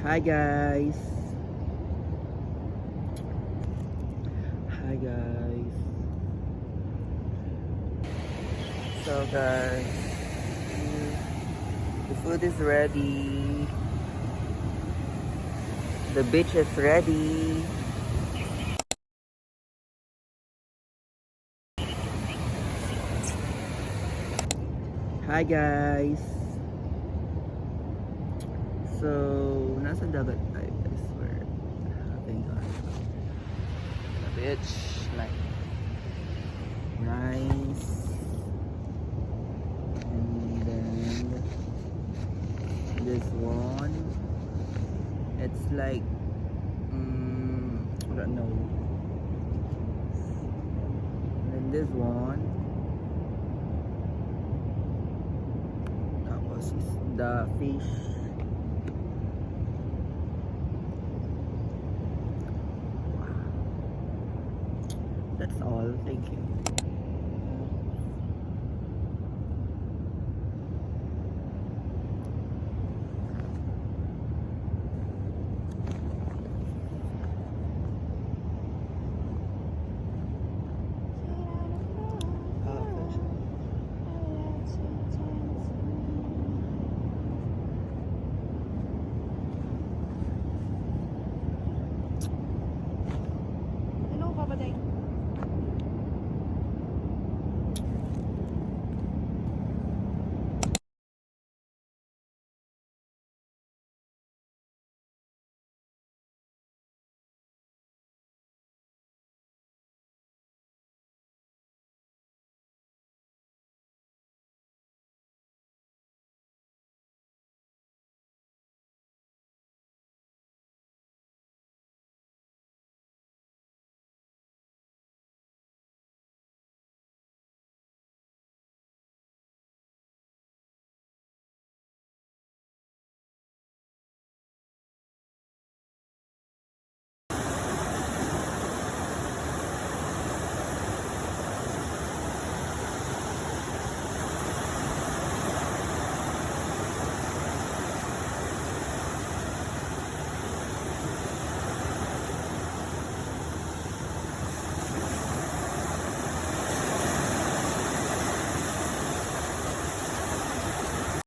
Hi guys. Hi guys. So guys, the food is ready. The beach is ready. Hi guys. So, nasa dagat tayo guys. We're having our the beach like nice. And then this one, it's like I don't know. And then this one, tapos is the fish. That's all. Thank you.